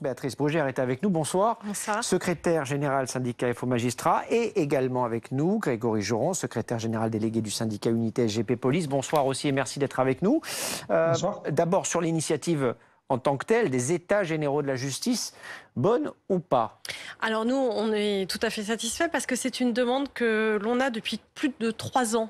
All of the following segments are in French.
Béatrice Brugère est avec nous. Bonsoir. Bonsoir. Secrétaire général syndicat FO Magistrats. Et également avec nous, Grégory Joron, secrétaire général délégué du syndicat Unité SGP Police. Bonsoir aussi et merci d'être avec nous. Bonsoir. D'abord sur l'initiative en tant que telle, des états généraux de la justice, bonne ou pas? Alors nous, on est tout à fait satisfaits parce que c'est une demande que l'on a depuis plus de 3 ans.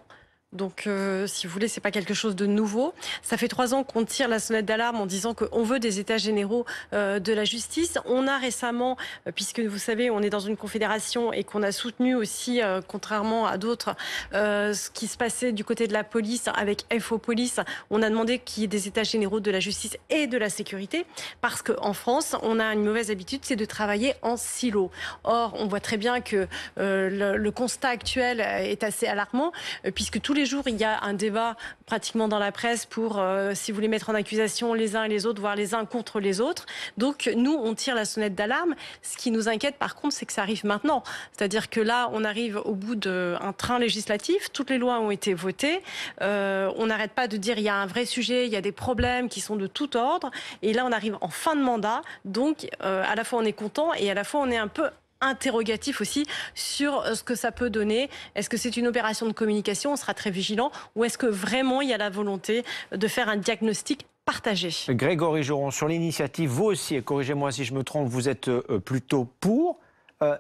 Donc, si vous voulez, c'est pas quelque chose de nouveau. Ça fait 3 ans qu'on tire la sonnette d'alarme en disant qu'on veut des états généraux de la justice. On a récemment, puisque vous savez, on est dans une confédération et qu'on a soutenu aussi, contrairement à d'autres, ce qui se passait du côté de la police avec FO Police, on a demandé qu'il y ait des états généraux de la justice et de la sécurité, parce qu'en France, on a une mauvaise habitude, c'est de travailler en silo. Or, on voit très bien que le constat actuel est assez alarmant, puisque tous les jours, il y a un débat pratiquement dans la presse pour, si vous voulez, mettre en accusation les uns et les autres, voire les uns contre les autres. Donc, nous, on tire la sonnette d'alarme. Ce qui nous inquiète, par contre, c'est que ça arrive maintenant. C'est-à-dire que là, on arrive au bout d'un train législatif. Toutes les lois ont été votées. On n'arrête pas de dire il y a un vrai sujet, il y a des problèmes qui sont de tout ordre. Et là, on arrive en fin de mandat. Donc, à la fois, on est content et à la fois, on est un peu interrogatif aussi sur ce que ça peut donner. Est-ce que c'est une opération de communication? On sera très vigilant. Ou est-ce que vraiment il y a la volonté de faire un diagnostic partagé? Grégory Joron, sur l'initiative, vous aussi, et corrigez-moi si je me trompe, vous êtes plutôt pour.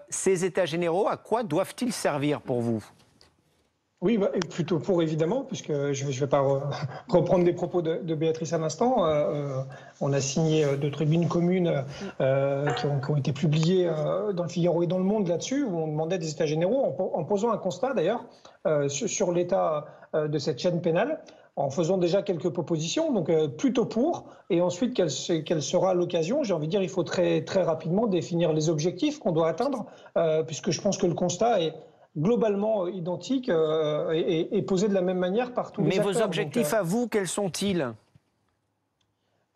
Ces états généraux, à quoi doivent-ils servir pour vous? Oui, plutôt pour, évidemment, puisque je ne vais pas reprendre les propos de Béatrice à l'instant. On a signé 2 tribunes communes qui ont été publiées dans le Figaro et dans le Monde là-dessus, où on demandait des états généraux, en posant un constat d'ailleurs sur l'état de cette chaîne pénale, en faisant déjà quelques propositions, donc plutôt pour, et ensuite quelle sera l'occasion. J'ai envie de dire, il faut très, très rapidement définir les objectifs qu'on doit atteindre, puisque je pense que le constat est globalement identique et posé de la même manière par tous les acteurs. Mais vos objectifs à vous, quels sont-ils?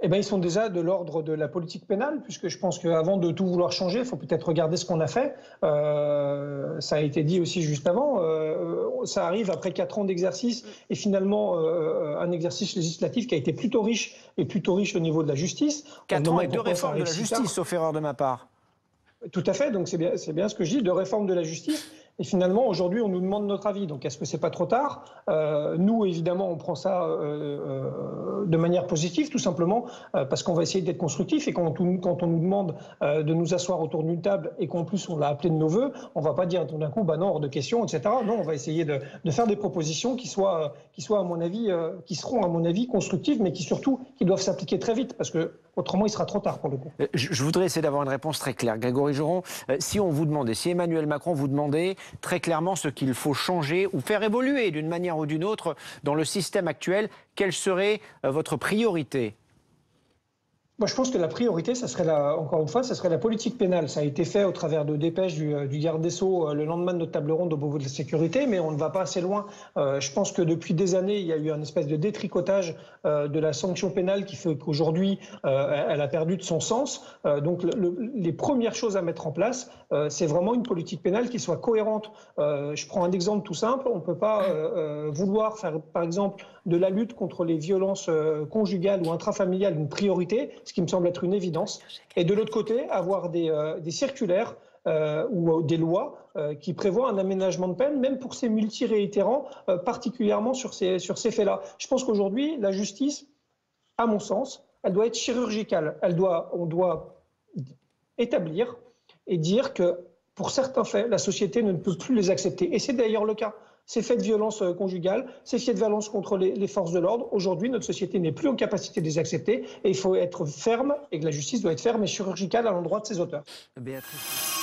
Eh bien, ils sont déjà de l'ordre de la politique pénale, puisque je pense qu'avant de tout vouloir changer, il faut peut-être regarder ce qu'on a fait. Ça a été dit aussi juste avant. Ça arrive après 4 ans d'exercice et finalement un exercice législatif qui a été plutôt riche et plutôt riche au niveau de la justice. 4 ans et 2 réformes de la justice, sauf erreur de ma part. Tout à fait, donc c'est bien ce que je dis, de réforme de la justice. Et finalement, aujourd'hui, on nous demande notre avis. Donc, est-ce que c'est pas trop tard? Nous, évidemment, on prend ça de manière positive, tout simplement, parce qu'on va essayer d'être constructif. Et quand on nous demande de nous asseoir autour d'une table et qu'en plus on l'a appelé de nos voeux, on va pas dire tout d'un coup, bah non, hors de question, etc. Non, on va essayer de faire des propositions qui soient à mon avis, qui seront à mon avis constructives, mais qui doivent s'appliquer très vite, parce que autrement, il sera trop tard pour le coup. Je voudrais essayer d'avoir une réponse très claire. Grégory Joron, si on vous demandait, si Emmanuel Macron vous demandait très clairement ce qu'il faut changer ou faire évoluer d'une manière ou d'une autre dans le système actuel, quelle serait votre priorité? Moi, je pense que la priorité, ça serait encore une fois, ça serait la politique pénale. Ça a été fait au travers de dépêches du garde des Sceaux le lendemain de notre table ronde au Beauvau de la sécurité, mais on ne va pas assez loin. Je pense que depuis des années, il y a eu un espèce de détricotage de la sanction pénale qui fait qu'aujourd'hui, elle a perdu de son sens. Donc, les premières choses à mettre en place, c'est vraiment une politique pénale qui soit cohérente. Je prends un exemple tout simple. On ne peut pas vouloir faire, par exemple, de la lutte contre les violences conjugales ou intrafamiliales une priorité, ce qui me semble être une évidence, et de l'autre côté, avoir des circulaires ou des lois qui prévoient un aménagement de peine, même pour ces multiréitérants, particulièrement sur ces faits-là. Je pense qu'aujourd'hui, la justice, à mon sens, elle doit être chirurgicale. On doit établir et dire que pour certains faits, la société ne peut plus les accepter. Et c'est d'ailleurs le cas. Ces faits de violence conjugale, ces faits de violence contre les forces de l'ordre, aujourd'hui, notre société n'est plus en capacité de les accepter et il faut être ferme, et que la justice doit être ferme et chirurgicale à l'endroit de ses auteurs. Béatrice.